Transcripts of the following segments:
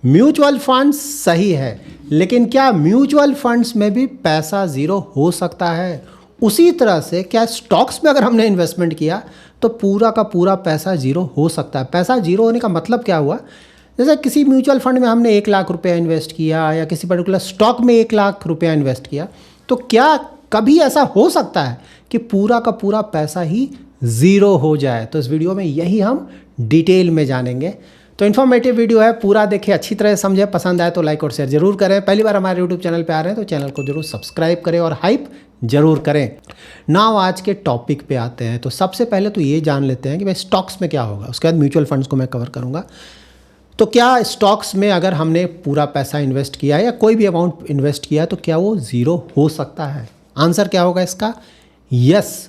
Mutual funds सही है, लेकिन क्या म्यूचुअल फंड्स में भी पैसा ज़ीरो हो सकता है? उसी तरह से क्या स्टॉक्स में अगर हमने इन्वेस्टमेंट किया तो पूरा का पूरा पैसा ज़ीरो हो सकता है? पैसा ज़ीरो होने का मतलब क्या हुआ? जैसे किसी म्यूचुअल फंड में हमने 1 लाख रुपया इन्वेस्ट किया या किसी पर्टिकुलर स्टॉक में 1 लाख रुपया इन्वेस्ट किया, तो क्या कभी ऐसा हो सकता है कि पूरा का पूरा पैसा ही ज़ीरो हो जाए? तो इस वीडियो में यही हम डिटेल में जानेंगे। तो इन्फॉर्मेटिव वीडियो है, पूरा देखें, अच्छी तरह समझे। पसंद आए तो लाइक और शेयर जरूर करें। पहली बार हमारे यूट्यूब चैनल पे आ रहे हैं तो चैनल को जरूर सब्सक्राइब करें और हाइप जरूर करें। नाउ आज के टॉपिक पे आते हैं। तो सबसे पहले तो ये जान लेते हैं कि भाई स्टॉक्स में क्या होगा, उसके बाद म्यूचुअल फंड्स को मैं कवर करूँगा। तो क्या स्टॉक्स में अगर हमने पूरा पैसा इन्वेस्ट किया है या कोई भी अमाउंट इन्वेस्ट किया है तो क्या वो ज़ीरो हो सकता है? आंसर क्या होगा इसका? यस,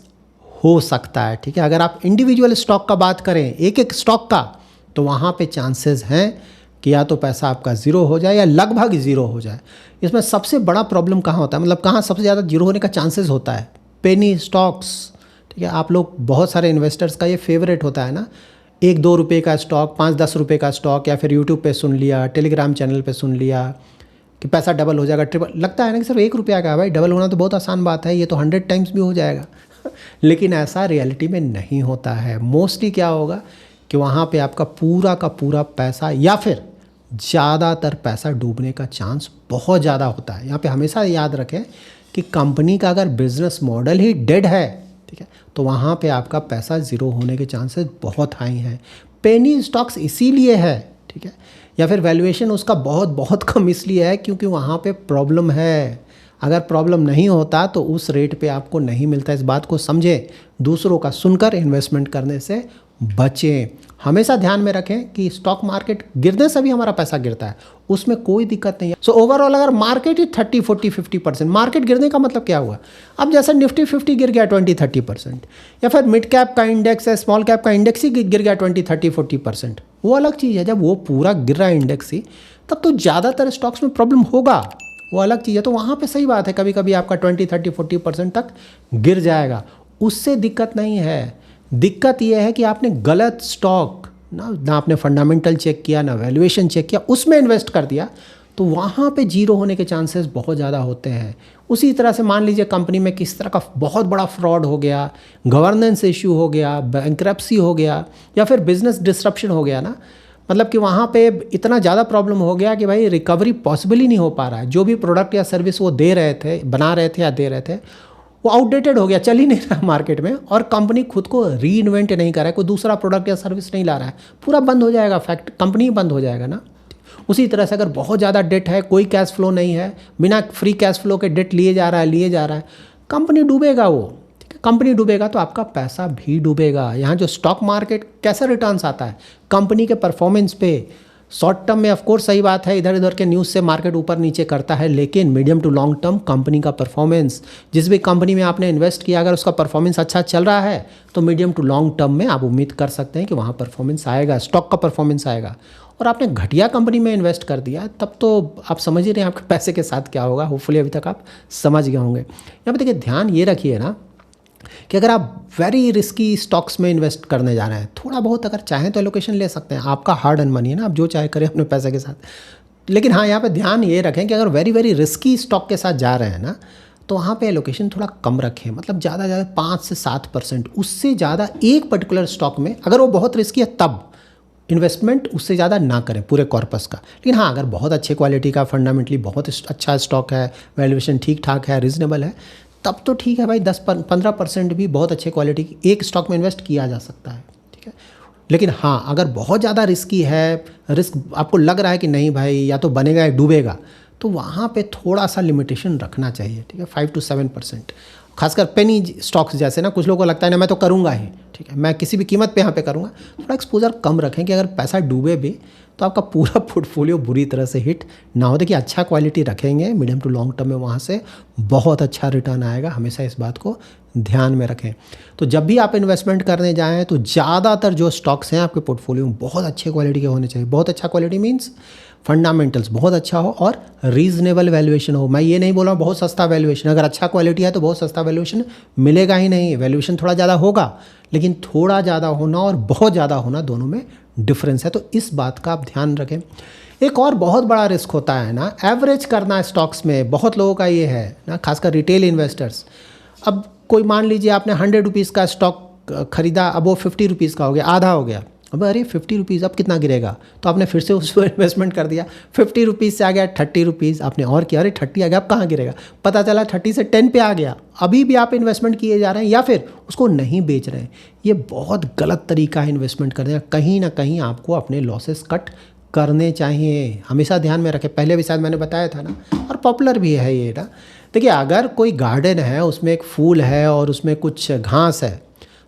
हो सकता है। ठीक है, अगर आप इंडिविजुअल स्टॉक का बात करें, एक एक स्टॉक का, तो वहाँ पे चांसेस हैं कि या तो पैसा आपका ज़ीरो हो जाए या लगभग ज़ीरो हो जाए। इसमें सबसे बड़ा प्रॉब्लम कहाँ होता है, मतलब कहाँ सबसे ज़्यादा जीरो होने का चांसेस होता है? Penny stocks. ठीक है, आप लोग बहुत सारे इन्वेस्टर्स का ये फेवरेट होता है ना, 1-2 रुपये का स्टॉक, 5-10 रुपये का स्टॉक, या फिर यूट्यूब पे सुन लिया, टेलीग्राम चैनल पे सुन लिया कि पैसा डबल हो जाएगा, ट्रिपल। लगता है ना कि सिर्फ 1 रुपया का, भाई डबल होना तो बहुत आसान बात है, ये तो 100 टाइम्स भी हो जाएगा। लेकिन ऐसा रियलिटी में नहीं होता है। मोस्टली क्या होगा कि वहाँ पे आपका पूरा का पूरा पैसा या फिर ज़्यादातर पैसा डूबने का चांस बहुत ज़्यादा होता है। यहाँ पे हमेशा याद रखें कि कंपनी का अगर बिजनेस मॉडल ही डेड है, ठीक है, तो वहाँ पे आपका पैसा ज़ीरो होने के चांसेस बहुत हाई हैं। पेनी स्टॉक्स इसीलिए है, ठीक है, या फिर वैल्यूएशन उसका बहुत बहुत कम इसलिए है क्योंकि वहाँ पे प्रॉब्लम है। अगर प्रॉब्लम नहीं होता तो उस रेट पे आपको नहीं मिलता। इस बात को समझें, दूसरों का सुनकर इन्वेस्टमेंट करने से बचें। हमेशा ध्यान में रखें कि स्टॉक मार्केट गिरने से भी हमारा पैसा गिरता है, उसमें कोई दिक्कत नहीं है। सो ओवरऑल अगर मार्केट ही 30-40-50%, मार्केट गिरने का मतलब क्या हुआ? अब जैसे निफ्टी 50 गिर गया 20-30%, या फिर मिड कैप का इंडेक्स है, स्मॉल कैप का इंडेक्स ही गिर गया 20-30-40%, वो अलग चीज़ है। जब वो पूरा गिर रहा है इंडेक्स ही, तब तो ज़्यादातर स्टॉक्स में प्रॉब्लम होगा, वो अलग चीज़ है। तो वहाँ पे सही बात है, कभी कभी आपका 20-30-40% तक गिर जाएगा, उससे दिक्कत नहीं है। दिक्कत यह है कि आपने गलत स्टॉक ना आपने फंडामेंटल चेक किया, ना वैल्यूएशन चेक किया, उसमें इन्वेस्ट कर दिया, तो वहाँ पे जीरो होने के चांसेस बहुत ज़्यादा होते हैं। उसी तरह से मान लीजिए कंपनी में किस तरह का बहुत बड़ा फ्रॉड हो गया, गवर्नेंस इशू हो गया, बैंक्रप्सी हो गया, या फिर बिजनेस डिसरप्शन हो गया ना, मतलब कि वहाँ पे इतना ज़्यादा प्रॉब्लम हो गया कि भाई रिकवरी पॉसिबल ही नहीं हो पा रहा है। जो भी प्रोडक्ट या सर्विस वो दे रहे थे, बना रहे थे या दे रहे थे, वो आउटडेटेड हो गया, चल ही नहीं रहा मार्केट में, और कंपनी खुद को री इन्वेंट नहीं कर रहा है, कोई दूसरा प्रोडक्ट या सर्विस नहीं ला रहा है, पूरा बंद हो जाएगा, फैक्ट कंपनी ही बंद हो जाएगा ना। उसी तरह से अगर बहुत ज़्यादा डेट है, कोई कैश फ्लो नहीं है, बिना फ्री कैश फ्लो के डेट लिए जा रहा है, कंपनी डूबेगा। वो कंपनी डूबेगा तो आपका पैसा भी डूबेगा। यहाँ जो स्टॉक मार्केट कैसे रिटर्न्स आता है, कंपनी के परफॉर्मेंस पे। शॉर्ट टर्म में ऑफ कोर्स सही बात है, इधर उधर के न्यूज़ से मार्केट ऊपर नीचे करता है, लेकिन medium to long term company का परफॉर्मेंस, जिस भी कंपनी में आपने इन्वेस्ट किया, अगर उसका परफॉर्मेंस अच्छा चल रहा है तो मीडियम टू लॉन्ग टर्म में आप उम्मीद कर सकते हैं कि वहाँ परफॉर्मेंस आएगा, स्टॉक का परफॉर्मेंस आएगा। और आपने घटिया कंपनी में इन्वेस्ट कर दिया, तब तो आप समझ ही रहे हैं आपके पैसे के साथ क्या होगा। होपफुली अभी तक आप समझ गए होंगे। यहाँ पर देखिए, ध्यान ये रखिए ना कि अगर आप वेरी रिस्की स्टॉक्स में इन्वेस्ट करने जा रहे हैं, थोड़ा बहुत अगर चाहें तो एलोकेशन ले सकते हैं, आपका हार्ड अर्न मनी है ना, आप जो चाहे करें अपने पैसे के साथ। लेकिन हाँ, यहाँ पे ध्यान ये रखें कि अगर वेरी वेरी रिस्की स्टॉक के साथ जा रहे हैं ना, तो वहाँ पे एलोकेशन थोड़ा कम रखें, मतलब ज़्यादा 5 से 7%, उससे ज़्यादा एक पर्टिकुलर स्टॉक में, अगर वो बहुत रिस्की है तब इन्वेस्टमेंट उससे ज़्यादा ना करें पूरे कॉर्पस का। लेकिन हाँ, अगर बहुत अच्छे क्वालिटी का, फंडामेंटली बहुत अच्छा स्टॉक है, वैल्यूएशन ठीक ठाक है, रीजनेबल है, तब तो ठीक है भाई, 10-15% भी बहुत अच्छे क्वालिटी की एक स्टॉक में इन्वेस्ट किया जा सकता है, ठीक है। लेकिन हाँ, अगर बहुत ज़्यादा रिस्की है, रिस्क आपको लग रहा है कि नहीं भाई या तो बनेगा या डूबेगा, तो वहाँ पे थोड़ा सा लिमिटेशन रखना चाहिए, ठीक है, 5-7%। खासकर पेनी स्टॉक्स जैसे ना, कुछ लोगों को लगता है ना मैं तो करूँगा ही, ठीक है, मैं किसी भी कीमत पे यहाँ पे करूँगा, थोड़ा एक्सपोजर कम रखें कि अगर पैसा डूबे भी तो आपका पूरा पोर्टफोलियो बुरी तरह से हिट ना हो। देखिए, अच्छा क्वालिटी रखेंगे, मीडियम टू लॉन्ग टर्म में वहाँ से बहुत अच्छा रिटर्न आएगा, हमेशा इस बात को ध्यान में रखें। तो जब भी आप इन्वेस्टमेंट करने जाएँ तो ज़्यादातर जो स्टॉक्स हैं आपके पोर्टफोलियो में बहुत अच्छे क्वालिटी के होने चाहिए। बहुत अच्छा क्वालिटी मीन्स फंडामेंटल्स बहुत अच्छा हो और रीजनेबल वैल्यूएशन हो। मैं ये नहीं बोल रहा हूँ बहुत सस्ता वैल्यूएशन, अगर अच्छा क्वालिटी है तो बहुत सस्ता वैल्यूएशन मिलेगा ही नहीं, वैल्यूएशन थोड़ा ज़्यादा होगा, लेकिन थोड़ा ज़्यादा होना और बहुत ज़्यादा होना दोनों में डिफरेंस है। तो इस बात का आप ध्यान रखें। एक और बहुत बड़ा रिस्क होता है ना, एवरेज करना स्टॉक्स में। बहुत लोगों का ये है ना, खासकर रिटेल इन्वेस्टर्स। अब कोई मान लीजिए आपने 100 रुपीज़ का स्टॉक खरीदा, अब वो 50 रुपीज़ का हो गया, आधा हो गया। अब अरे 50 रुपीज़, अब कितना गिरेगा, तो आपने फिर से उस पर इन्वेस्टमेंट कर दिया। 50 रुपीज़ से आ गया 30 रुपीज़, आपने और किया, अरे 30 आ गया, अब कहाँ गिरेगा, पता चला 30 से 10 पे आ गया। अभी भी आप इन्वेस्टमेंट किए जा रहे हैं या फिर उसको नहीं बेच रहे हैं। ये बहुत गलत तरीका है इन्वेस्टमेंट करने का। कहीं ना कहीं आपको अपने लॉसेस कट करने चाहिए, हमेशा ध्यान में रखें। पहले भी शायद मैंने बताया था ना, और पॉपुलर भी है ये ना। देखिए, अगर कोई गार्डन है, उसमें एक फूल है और उसमें कुछ घास है,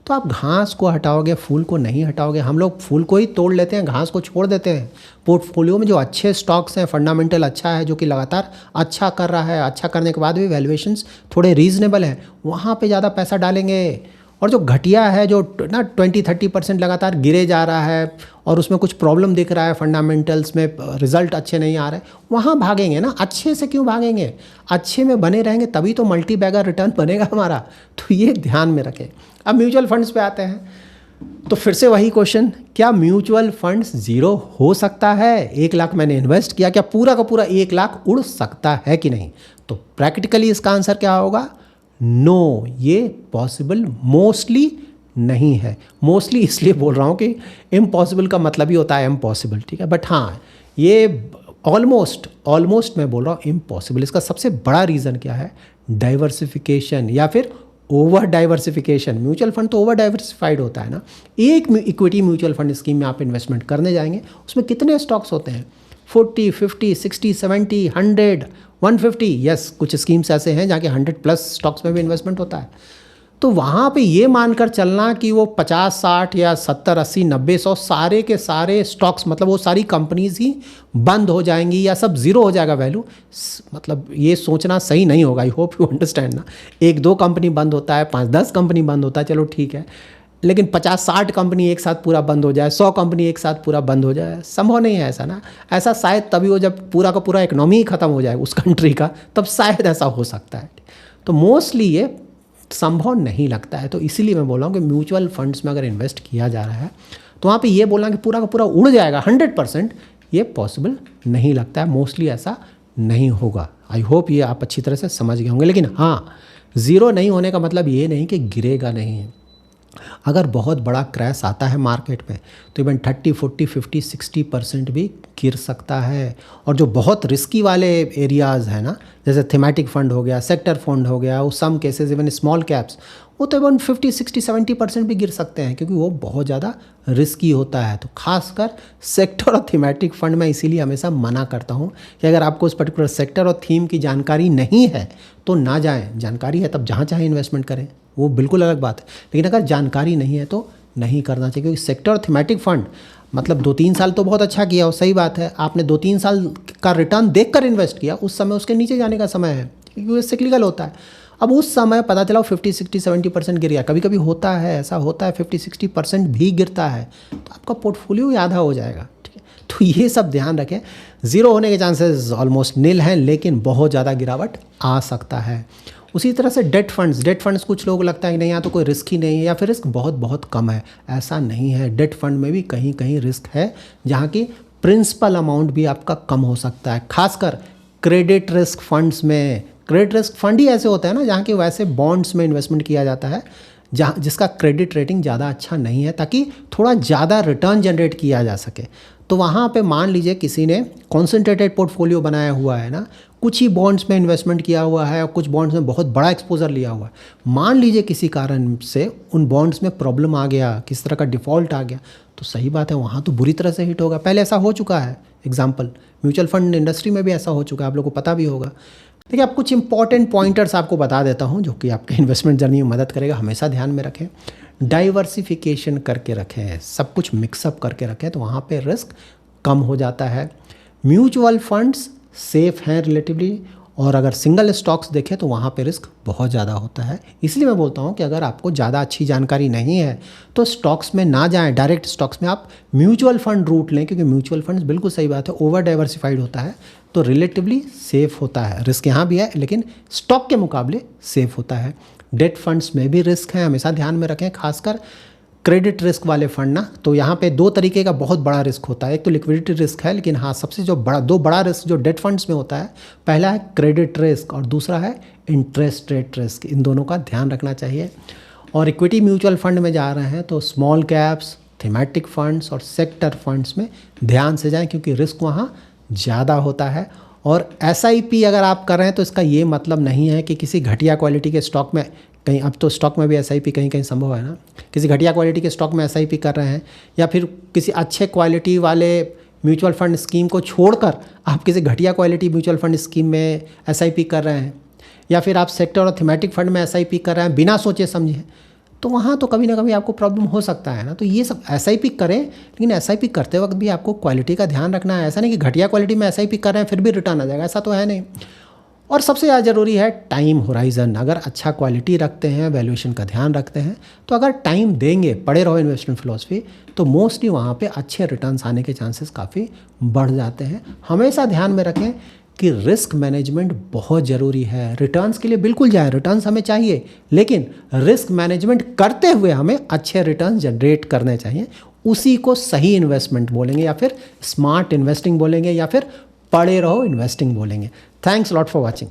तो आप घास को हटाओगे, फूल को नहीं हटाओगे। हम लोग फूल को ही तोड़ लेते हैं, घास को छोड़ देते हैं। पोर्टफोलियो में जो अच्छे स्टॉक्स हैं, फंडामेंटल अच्छा है, जो कि लगातार अच्छा कर रहा है, अच्छा करने के बाद भी वैल्यूएशंस थोड़े रीजनेबल हैं, वहाँ पे ज़्यादा पैसा डालेंगे। और जो घटिया है, जो ना 20-30% लगातार गिरे जा रहा है और उसमें कुछ प्रॉब्लम दिख रहा है, फंडामेंटल्स में रिजल्ट अच्छे नहीं आ रहे, वहाँ भागेंगे ना। अच्छे से क्यों भागेंगे, अच्छे में बने रहेंगे तभी तो मल्टी बैगर रिटर्न बनेगा हमारा। तो ये ध्यान में रखें। अब म्यूचुअल फंड्स पे आते हैं, तो फिर से वही क्वेश्चन, क्या म्यूचुअल फंड्स जीरो हो सकता है? 1 लाख मैंने इन्वेस्ट किया, क्या पूरा का पूरा 1 लाख उड़ सकता है कि नहीं? तो प्रैक्टिकली इसका आंसर क्या होगा? नो, ये पॉसिबल मोस्टली नहीं है। मोस्टली इसलिए बोल रहा हूँ कि इम्पॉसिबल का मतलब ही होता है इम्पॉसिबल, ठीक है। बट हाँ, ये ऑलमोस्ट मैं बोल रहा हूँ इम्पॉसिबल। इसका सबसे बड़ा रीज़न क्या है? डाइवर्सिफिकेशन या फिर ओवर डाइवर्सिफिकेशन। म्यूचुअल फंड तो ओवर डाइवर्सिफाइड होता है ना। एक इक्विटी म्यूचुअल फंड स्कीम में आप इन्वेस्टमेंट करने जाएंगे, उसमें कितने स्टॉक्स होते हैं? 40, 50, 60, 70, 100, 150। यस, कुछ स्कीम्स ऐसे हैं जहाँ के 100+ स्टॉक्स में भी इन्वेस्टमेंट होता है। तो वहाँ पे ये मानकर चलना कि वो 50, 60 या 70, 80, 90, 100 सारे के सारे स्टॉक्स, मतलब वो सारी कंपनीज ही बंद हो जाएंगी या सब ज़ीरो हो जाएगा वैल्यू, मतलब ये सोचना सही नहीं होगा। आई होप यू अंडरस्टैंड ना। 1-2 कंपनी बंद होता है, 5-10 कंपनी बंद होता है, चलो ठीक है। लेकिन 50-60 कंपनी एक साथ पूरा बंद हो जाए, 100 कंपनी एक साथ पूरा बंद हो जाए, संभव नहीं है ऐसा ना। ऐसा शायद तभी हो जब पूरा का पूरा इकोनॉमी ही ख़त्म हो जाए उस कंट्री का, तब शायद ऐसा हो सकता है। तो मोस्टली ये संभव नहीं लगता है। तो इसीलिए मैं बोल रहा हूँ कि म्यूचुअल फंड्स में अगर इन्वेस्ट किया जा रहा है तो वहाँ पे ये बोलना कि पूरा का पूरा उड़ जाएगा 100%, ये पॉसिबल नहीं लगता है। मोस्टली ऐसा नहीं होगा। आई होप ये आप अच्छी तरह से समझ गए होंगे। लेकिन हाँ, ज़ीरो नहीं होने का मतलब ये नहीं कि गिरेगा नहीं। अगर बहुत बड़ा क्रैश आता है मार्केट में तो इवन 30, 40, 50, 60% भी गिर सकता है। और जो बहुत रिस्की वाले एरियाज़ हैं ना, जैसे थीमेटिक फंड हो गया, सेक्टर फंड हो गया, वो some cases even small caps, वो तो इवन 50, 60, 70% भी गिर सकते हैं, क्योंकि वो बहुत ज़्यादा रिस्की होता है। तो खासकर सेक्टर और थीमेटिक फंड में इसीलिए हमेशा मना करता हूँ कि अगर आपको उस पर्टिकुलर सेक्टर और थीम की जानकारी नहीं है तो ना जाएं। जानकारी है तब जहाँ चाहे इन्वेस्टमेंट करें, वो बिल्कुल अलग बात है। लेकिन अगर जानकारी नहीं है तो नहीं करना चाहिए, क्योंकि सेक्टर और थीमेटिक फंड मतलब 2-3 साल तो बहुत अच्छा किया हो, सही बात है। आपने 2-3 साल का रिटर्न देखकर इन्वेस्ट किया, उस समय उसके नीचे जाने का समय है, क्योंकि सिक्लिकल होता है। अब उस समय पता चला 50, 60, 70% गिर गया। कभी कभी होता है, ऐसा होता है, 50, 60% भी गिरता है, तो आपका पोर्टफोलियो ही आधा हो जाएगा, ठीक है। तो ये सब ध्यान रखें। ज़ीरो होने के चांसेस ऑलमोस्ट नील हैं, लेकिन बहुत ज़्यादा गिरावट आ सकता है। उसी तरह से डेट फंड्स कुछ लोगों को लगता है कि नहीं, यहाँ तो कोई रिस्क ही नहीं है या फिर रिस्क बहुत बहुत कम है। ऐसा नहीं है। डेट फंड में भी कहीं कहीं रिस्क है, जहाँ की प्रिंसिपल अमाउंट भी आपका कम हो सकता है। खासकर क्रेडिट रिस्क फंड्स में, क्रेडिट रिस्क फंड ही ऐसे होते हैं ना जहाँ के वैसे बॉन्ड्स में इन्वेस्टमेंट किया जाता है, जहाँ जिसका क्रेडिट रेटिंग ज़्यादा अच्छा नहीं है, ताकि थोड़ा ज़्यादा रिटर्न जनरेट किया जा सके। तो वहाँ पे मान लीजिए किसी ने कॉन्सेंट्रेटेड पोर्टफोलियो बनाया हुआ है ना, कुछ ही बॉन्ड्स में इन्वेस्टमेंट किया हुआ है और कुछ बॉन्ड्स में बहुत बड़ा एक्सपोजर लिया हुआ है। मान लीजिए किसी कारण से उन बॉन्ड्स में प्रॉब्लम आ गया, किस तरह का डिफ़ॉल्ट आ गया, तो सही बात है, वहाँ तो बुरी तरह से हिट होगा। पहले ऐसा हो चुका है, एग्जाम्पल म्यूचुअल फंड इंडस्ट्री में भी ऐसा हो चुका है, आप लोगों को पता भी होगा। देखिए, आप कुछ इंपॉर्टेंट पॉइंटर्स आपको बता देता हूँ जो कि आपके इन्वेस्टमेंट जर्नी में मदद करेगा। हमेशा ध्यान में रखें, डाइवर्सिफिकेशन करके रखें, सब कुछ मिक्सअप करके रखें, तो वहाँ पे रिस्क कम हो जाता है। म्यूचुअल फंड्स सेफ हैं रिलेटिवली, और अगर सिंगल स्टॉक्स देखें तो वहाँ पे रिस्क बहुत ज़्यादा होता है। इसलिए मैं बोलता हूँ कि अगर आपको ज़्यादा अच्छी जानकारी नहीं है तो स्टॉक्स में ना जाएं, डायरेक्ट स्टॉक्स में आप म्यूचुअल फंड रूट लें, क्योंकि म्यूचुअल फंड्स बिल्कुल सही बात है, ओवर डाइवर्सिफाइड होता है, तो रिलेटिवली सेफ़ होता है। रिस्क यहाँ भी है, लेकिन स्टॉक के मुकाबले सेफ़ होता है। डेट फंड्स में भी रिस्क है, हमेशा ध्यान में रखें। खासकर क्रेडिट रिस्क वाले फंड ना, तो यहाँ पे दो तरीके का बहुत बड़ा रिस्क होता है। एक तो लिक्विडिटी रिस्क है, लेकिन हाँ सबसे जो बड़ा रिस्क जो डेट फंड्स में होता है, पहला है क्रेडिट रिस्क और दूसरा है इंटरेस्ट रेट रिस्क। इन दोनों का ध्यान रखना चाहिए। और इक्विटी म्यूचुअल फंड में जा रहे हैं तो स्मॉल कैप्स, थीमेटिक फंड्स और सेक्टर फंड्स में ध्यान से जाएं, क्योंकि रिस्क वहाँ ज़्यादा होता है। और SIP अगर आप कर रहे हैं तो इसका ये मतलब नहीं है कि किसी घटिया क्वालिटी के स्टॉक में, कहीं अब तो स्टॉक में भी SIP कहीं कहीं संभव है ना, किसी घटिया क्वालिटी के स्टॉक में SIP कर रहे हैं, या फिर किसी अच्छे क्वालिटी वाले म्यूचुअल फंड स्कीम को छोड़कर आप किसी घटिया क्वालिटी म्यूचुअल फंड स्कीम में SIP कर रहे हैं, या फिर आप सेक्टर और थीमेटिक फंड में SIP कर रहे हैं बिना सोचे समझे, तो वहाँ तो कभी ना कभी आपको प्रॉब्लम हो सकता है ना। तो ये सब SIP करें, लेकिन SIP करते वक्त भी आपको क्वालिटी का ध्यान रखना है। ऐसा नहीं कि घटिया क्वालिटी में SIP कर रहे हैं फिर भी रिटर्न आ जाएगा, ऐसा तो है नहीं। और सबसे ज़्यादा ज़रूरी है टाइम होराइज़न। अगर अच्छा क्वालिटी रखते हैं, वैल्यूएशन का ध्यान रखते हैं, तो अगर टाइम देंगे, पड़े रहो इन्वेस्टमेंट फिलॉसफी, तो मोस्टली वहाँ पे अच्छे रिटर्न्स आने के चांसेस काफ़ी बढ़ जाते हैं। हमेशा ध्यान में रखें कि रिस्क मैनेजमेंट बहुत ज़रूरी है। रिटर्न्स के लिए बिल्कुल जाए, रिटर्न्स हमें चाहिए, लेकिन रिस्क मैनेजमेंट करते हुए हमें अच्छे रिटर्न्स जनरेट करने चाहिए। उसी को सही इन्वेस्टमेंट बोलेंगे, या फिर स्मार्ट इन्वेस्टिंग बोलेंगे, या फिर पड़े रहो इन्वेस्टिंग बोलेंगे। Thanks lot for watching.